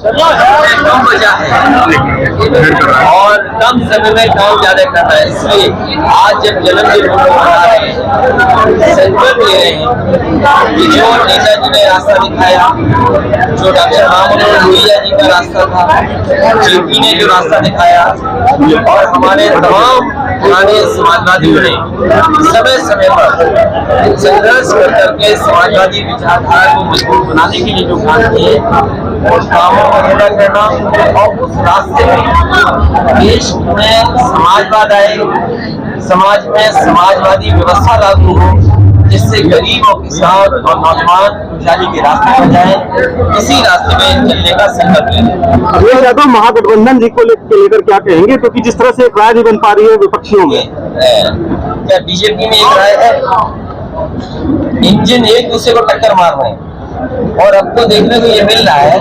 कम बचा है और कम समय में काम ज्यादा कर रहा है। इसलिए आज जब जन्मदिन मना रहे हैं, संकल्प ले रहे हैं कि जो नेताजी ने रास्ता दिखाया, जो डॉक्टर मनोहर लोहिया जी का रास्ता था, जेपी ने जो रास्ता दिखाया और हमारे तमाम पुराने समाजवादियों ने समय समय पर संघर्ष करके समाजवादी विचारधारा को मजबूत बनाने के लिए जो काम किए, उस कामों को पूरा करना और उस रास्ते में देश में समाजवाद आए, समाज में समाजवादी व्यवस्था लागू हो, जिससे गरीब और किसान और नौजवान खुशहाली के रास्ते पर जाए, इसी रास्ते में चलने का संकल्प लें। ये यादव महागठबंधन जी को लेकर क्या कहेंगे, क्योंकि जिस तरह से एक राय नहीं बन पा रही है विपक्षियों में? क्या बीजेपी में एक राय है? इंजन एक दूसरे को टक्कर मार रहे हैं और अब तो देखने को ये मिल रहा है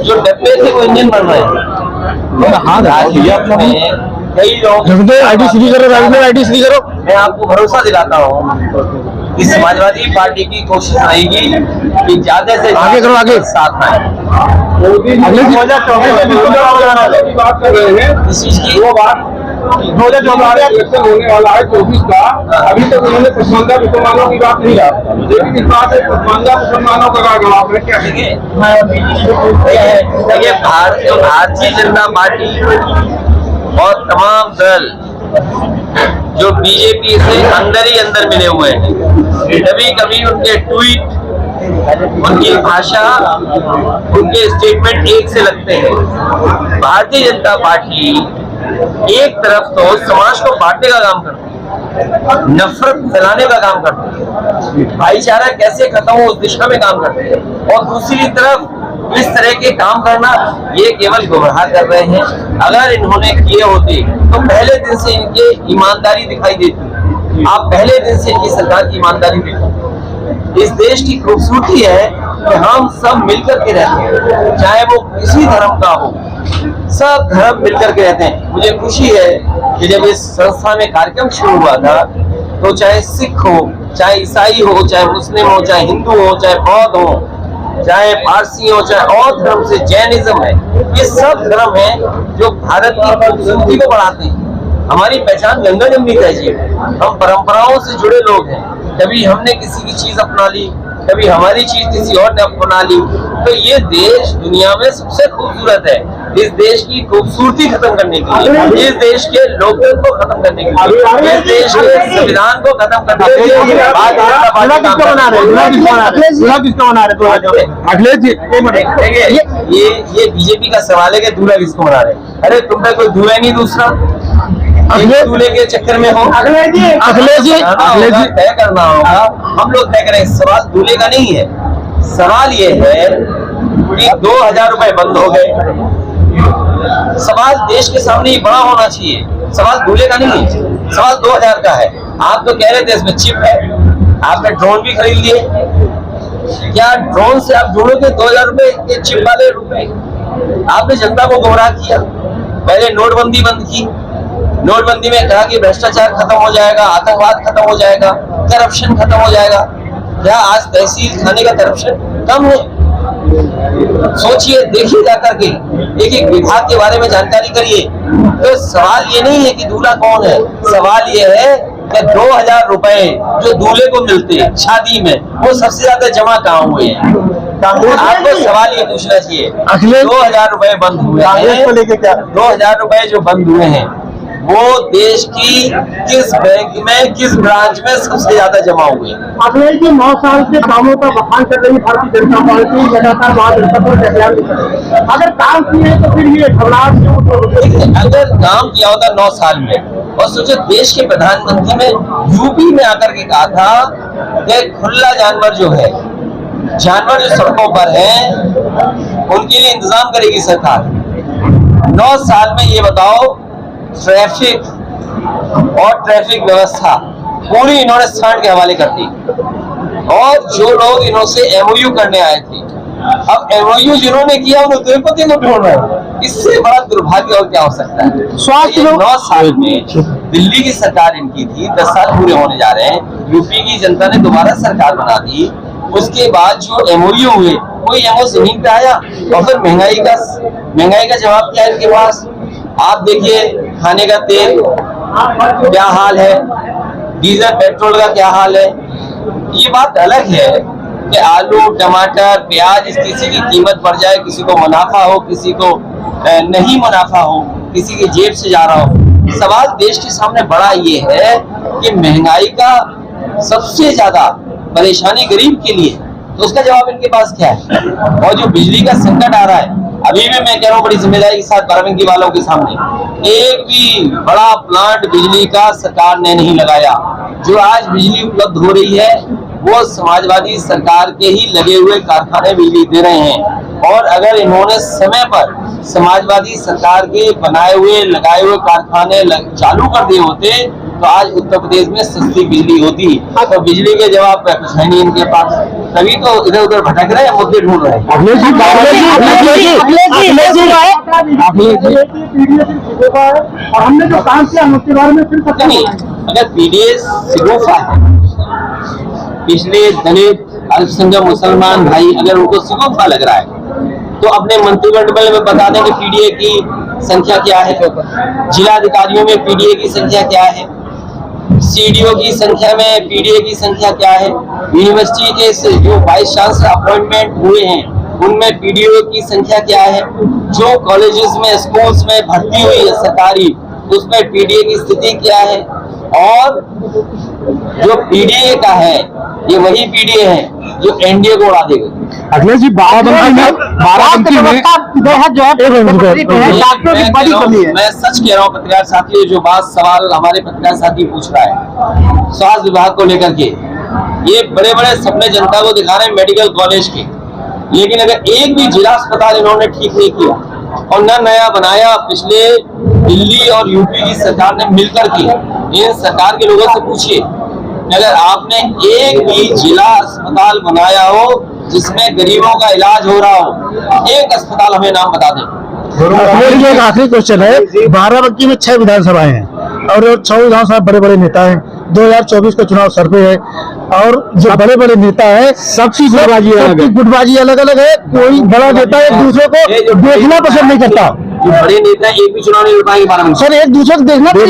जो डब्बे थे वो इंजन बन रहे हैं। हाँ, कई लोग मैं आपको भरोसा दिलाता हूँ कि समाजवादी पार्टी की कोशिश रहेगी कि ज्यादा से आगे साथ आए। अगले 2024 इलेक्शन होने वाला है 24 का। अभी तक उन्होंने पसमानदा मुसलमानों की बात नहीं की, लेकिन इस बात में पसमानदा मुसलमानों का जवाब है क्या? देखिए, भारतीय जनता पार्टी और तमाम दल जो बीजेपी से अंदर ही अंदर मिले हुए हैं, कभी कभी उनके ट्वीट, उनकी भाषा, उनके स्टेटमेंट एक से लगते हैं। भारतीय जनता पार्टी एक तरफ तो समाज को बांटने का काम करती है, नफरत फैलाने का काम करती है, भाईचारा कैसे खत्म हो उस दिशा में काम करती है, और दूसरी तरफ इस तरह के काम करना, ये केवल गुमराह कर रहे हैं। अगर इन्होंने किए होते तो पहले दिन से इनके ईमानदारी दिखाई देती। आप पहले दिन से इनकी सरकार की ईमानदारी देखो। इस देश की खूबसूरती है कि हम सब मिलकर के रहते हैं, चाहे वो किसी धर्म का हो, सब धर्म मिलकर के रहते हैं। मुझे खुशी है कि जब इस संस्था में कार्यक्रम शुरू हुआ था तो चाहे सिख हो, चाहे ईसाई हो, चाहे मुस्लिम हो, चाहे हिंदू हो, चाहे बौद्ध हो, चाहे पारसी हो, चाहे और धर्म से जैनिज्म है, ये सब धर्म है जो भारत की खूबसूरती को बढ़ाते हैं। हमारी पहचान गंगा जमुनी तहजीब है। हम परंपराओं से जुड़े लोग हैं। कभी हमने किसी की चीज अपना ली, कभी हमारी चीज किसी और ने अपना ली। तो ये देश दुनिया में सबसे खूबसूरत है। इस देश की खूबसूरती खत्म करने के लिए, इस देश के लोकतंत्र को खत्म करने के लिए, इस देश के संविधान को खत्म करने के लिए अखिलेश जी, ये बीजेपी का सवाल है कि दूल्हा किसको मना रहे? अरे तुम पे कोई दूल्हा नहीं दूसरा, दूल्हे के चक्कर में हो। अखिलेश जी तय करना होगा, हम लोग तय करेंगे। सवाल दूल्हे का नहीं है, सवाल ये है कि 2000 रुपए बंद हो गए। सवाल देश के सामने ही बड़ा होना चाहिए, सवाल दूल्हे का नहीं है, सवाल 2000 का है। आप तो कह रहे थे इसमें चिप है, आपने ड्रोन भी खरीद लिए। क्या ड्रोन से आप जोड़ोगे 2000 रुपए के चिप वाले रुपए? आपने जनता को गुमराह किया। पहले नोटबंदी बंद की, नोटबंदी में कहा कि भ्रष्टाचार खत्म हो जाएगा, आतंकवाद खत्म हो जाएगा, करप्शन खत्म हो जाएगा। क्या आज तहसील थाने का करप्शन कम है? सोचिए, देखिए जाकर के एक एक विभाग के बारे में जानकारी करिए। तो सवाल ये नहीं है कि दूल्हा कौन है, सवाल ये है कि 2000 रुपए जो दूल्हे को मिलते हैं शादी में, वो सबसे ज्यादा जमा कहाँ हुए हैं? आपको सवाल ये पूछना चाहिए। 2000 रुपए बंद हुए हैं, 2000 रुपए जो बंद हुए हैं वो देश की किस बैंक में, किस ब्रांच में सबसे ज्यादा जमा हुए? अखिलेश जी, 9 साल से कामों का बखान कर रही भारतीय जनता पार्टी लगातार अगर काम किए तो फिर ये अगर काम किया होता 9 साल में, और सोचो देश के प्रधानमंत्री ने यूपी में आकर के कहा था कि खुला जानवर जो है, जानवर जो सड़कों पर है, उनके लिए इंतजाम करेगी सरकार। 9 साल में ये बताओ, ट्रैफिक और ट्रैफिक व्यवस्था पूरी इन्होंने सांड के हवाले कर दी। और जो लोग इन्होंने एमओयू करने आए थे, अब एमओयू जिन्होंने किया उन्होंने उद्योगपति को ढूंढ रहे हैं। इससे बड़ा दुर्भाग्य और क्या हो सकता है? स्वास्थ्य 9 साल में दिल्ली की सरकार इनकी थी, 10 साल पूरे होने जा रहे हैं। यूपी की जनता ने दोबारा सरकार बना दी। उसके बाद जो एमओयू हुए कोई एमओ जमीन पे आया। और फिर महंगाई का जवाब क्या है इनके पास? आप देखिए खाने का तेल क्या हाल है, डीजल पेट्रोल का क्या हाल है। ये बात अलग है कि आलू टमाटर प्याज इस किसी की कीमत बढ़ जाए, किसी को मुनाफा हो किसी को नहीं मुनाफा हो, किसी की जेब से जा रहा हो। सवाल देश के सामने बड़ा ये है कि महंगाई का सबसे ज्यादा परेशानी गरीब के लिए, तो उसका जवाब इनके पास क्या है? और जो बिजली का संकट आ रहा है, अभी भी मैं कह रहा हूँ बड़ी जिम्मेदारी के साथ बाराबंकी वालों के सामने, एक भी बड़ा प्लांट बिजली का सरकार ने नहीं लगाया। जो आज बिजली उपलब्ध हो रही है वो समाजवादी सरकार के ही लगे हुए कारखाने बिजली दे रहे हैं। और अगर इन्होंने समय पर समाजवादी सरकार के बनाए हुए लगाए हुए कारखाने चालू कर दिए होते तो आज उत्तर प्रदेश में सस्ती बिजली होती। तो बिजली के जवाब पे कुछ है नहीं इनके पास, तभी तो इधर उधर भटक रहे हैं, मुद्दे ढूंढ रहे हैं। और हमने जो काम किया उसके बारे में फिर नहीं, अगर पीडीएस सिगोफा है, पिछले दलित अल्पसंख्यक मुसलमान भाई अगर उनको सिगोफा लग रहा है तो अपने मंत्रिमंडल में बता दें कि पीडीए की संख्या क्या है, जिला अधिकारियों में पीडीए की संख्या क्या है, सीडीओ की संख्या में पीडीए की संख्या क्या है, यूनिवर्सिटी के जो वाइस चांसलर अपॉइंटमेंट हुए हैं उनमें पीडीओ की संख्या क्या है, जो कॉलेजेस में स्कूल्स में भर्ती हुई है सरकारी उसमें पीडीए की स्थिति क्या है। और जो पीडीए का है ये वही पीडीए है जो एनडीए को उड़ा देगा। अखिलेश जी बाराबंकी में मैं सच कह रहा हूँ पत्रकार साथी, जो बात सवाल हमारे पत्रकार साथी पूछ रहा है स्वास्थ्य विभाग को लेकर के, ये बड़े बड़े सपने जनता को दिखा रहे हैं मेडिकल कॉलेज के, लेकिन अगर एक भी जिला अस्पताल इन्होंने ठीक नहीं किया और न नया बनाया। पिछले दिल्ली और यूपी की सरकार ने मिलकर के, इन सरकार के लोगों से पूछिए अगर आपने एक भी जिला अस्पताल बनाया हो जिसमें गरीबों का इलाज हो रहा हो, एक अस्पताल हमें नाम बता दें। एक आखिरी क्वेश्चन है, बाराबंकी में 6 विधानसभाएं हैं और 6 विधानसभा बड़े बड़े नेता हैं, 2024 का चुनाव सर पे है और जो बड़े बड़े नेता है सबकी गुटबाजी अलग अलग है। कोई बड़ा नेता एक दूसरे को देखना पसंद नहीं करता। जो बड़े नेता एक भी चुनाव नहीं लड़ पाएंगे बाराबंकी सर, एक दूसरे को देखना ऐसे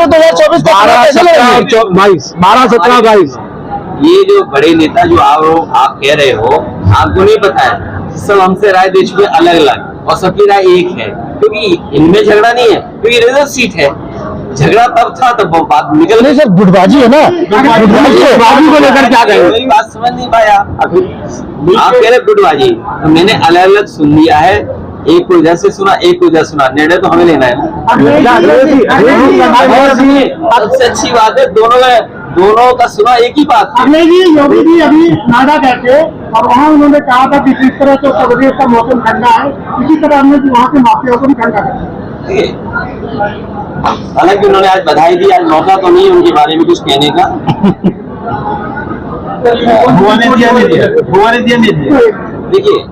2024 12, 17, 22 ये जो बड़े नेता जो आप कह रहे हो, आपको नहीं पता है सब हमसे राय दे चुके अलग अलग और सबकी राय एक है, क्योंकि इनमें झगड़ा नहीं है, क्योंकि रिजर्व सीट है। झगड़ा तब था तब बात निकल नहीं सर, गुटबाजी है ना, गुटबाजी को लेकर क्या कहेंगे? मेरी बात समझ नहीं पाया आप कह रहे गुटबाजी, तो मैंने अलग अलग सुन लिया है, एक को इधर से सुना एक को इधर सुना, निर्णय तो हमें लेना है। सबसे अच्छी बात है दोनों का सुना एक ही बात। अखिलेश जी, योगी जी अभी नोएडा गए थे और वहाँ उन्होंने कहा था कि जिस तरह से उत्तर प्रदेश का मौसम ठंडा है इसी तरह हमने वहाँ के माफियाओं को भी ठंडा कर। हालांकि उन्होंने आज बधाई दी, आज मौका तो नहीं उनके बारे में कुछ कहने का। देखिए,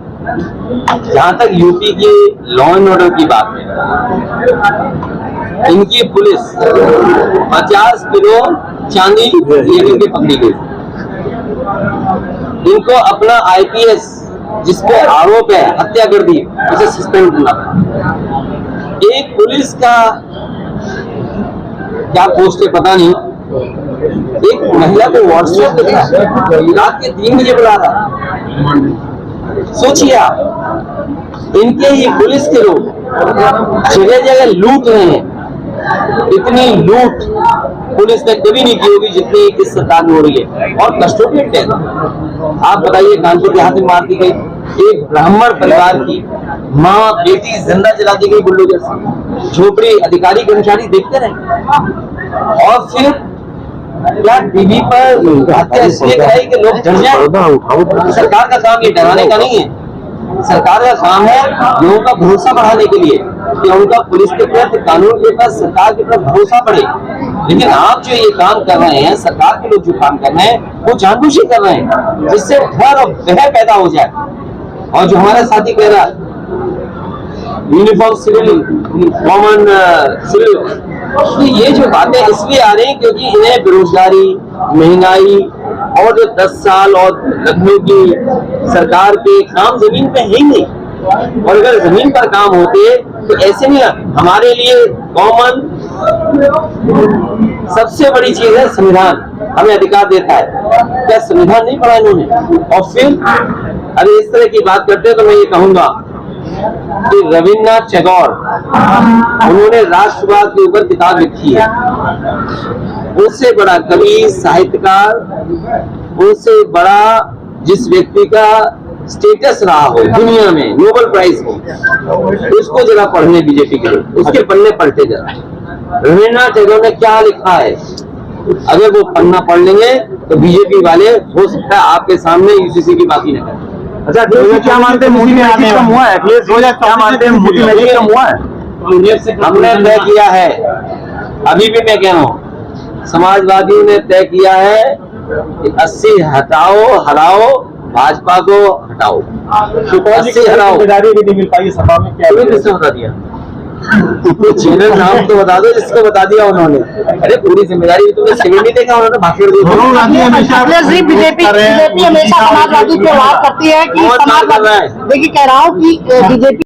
जहाँ तक यूपी की लॉ एंड ऑर्डर की बात है, इनकी पुलिस 50 किलो चांदी लेकर के पकड़ी गई। इनको अपना आईपीएस जिसपे आरोप है हत्या कर दी, उसे सस्पेंड करना था। एक पुलिस का क्या पोस्ट है पता नहीं, एक महिला को व्हाट्सएप पे था रात के 3 बजे बुला रहा। सोचिए आप, इनके ही पुलिस के लोग जगह जगह लूट रहे हैं। इतनी लूट पुलिस ने कभी नहीं की होगी जितनी इस सरकार में हो रही है। और कस्टोडियन टैक्स आप बताइए, कानपुर देहात में मार दी गई एक ब्राह्मण परिवार की माँ बेटी जिंदा जला दी गई बुलडोजर से, झोपड़ी अधिकारी कर्मचारी देखते रहे। और फिर क्या टीवी पर हत्या इसलिए कराई कि लोग डर जाए? सरकार का काम ये डराने का नहीं है, सरकार का काम है लोगों का भरोसा बढ़ाने के लिए कि उनका पुलिस के प्रति, कानून के प्रति, सरकार के प्रति भरोसा बढ़े। लेकिन आप जो ये काम कर रहे हैं, सरकार के लोग जो काम कर रहे हैं वो जानबूझ के कर रहे हैं जिससे डर और भय पैदा हो जाए। और जो हमारा साथी कह रहा है यूनिफॉर्म सिविल कॉमन सिविल, तो ये जो बातें इसलिए आ रही हैं क्योंकि इन्हें बेरोजगारी, महंगाई और जो 10 साल और लखनऊ की सरकार के काम जमीन पे है ही नहीं। और अगर जमीन पर काम होते तो ऐसे नहीं। हमारे लिए कॉमन सबसे बड़ी चीज है संविधान, हमें अधिकार देता है। क्या संविधान नहीं पढ़ा इन्होंने? और फिर अगर इस तरह की बात करते हैं तो मैं ये कहूंगा कि रविन्द्रनाथ टैगोर, उन्होंने राष्ट्रवाद के ऊपर किताब लिखी है। उससे बड़ा कवि, साहित्यकार, उससे बड़ा जिस व्यक्ति का स्टेटस रहा हो दुनिया में, नोबेल प्राइज हो, उसको जरा पढ़ने बीजेपी के लिए, उसके पन्ने पलटे जरा। रविन्द्रनाथ टैगोर ने क्या लिखा है, अगर वो पन्ना पढ़ लेंगे तो बीजेपी वाले हो सकता है आपके सामने यूसीसी की बात ही न करें। अच्छा, क्या मानते हैं मोदी मैजिक कम हुआ है? अखिलेश क्या मानते हैं मोदी मैजिक कम हुआ है? हमने तय किया है, अभी भी मैं कह रहा हूँ, समाजवादियों ने तय किया है कि 80 हटाओ, हराओ, भाजपा को हटाओ। 80 हराओ, जिम्मेदारी भी नहीं मिल पाई सभा में, क्या किसने बता दिया? चैनल नाम तो बता दो जिसको बता दिया उन्होंने। अरे पूरी जिम्मेदारी भी तुमने सिविल नहीं देखा, उन्होंने भाषण दिया। बीजेपी हमेशा समाजवादी पे वार करती है कि समाजवादी, देखिए कह रहा हूँ कि बीजेपी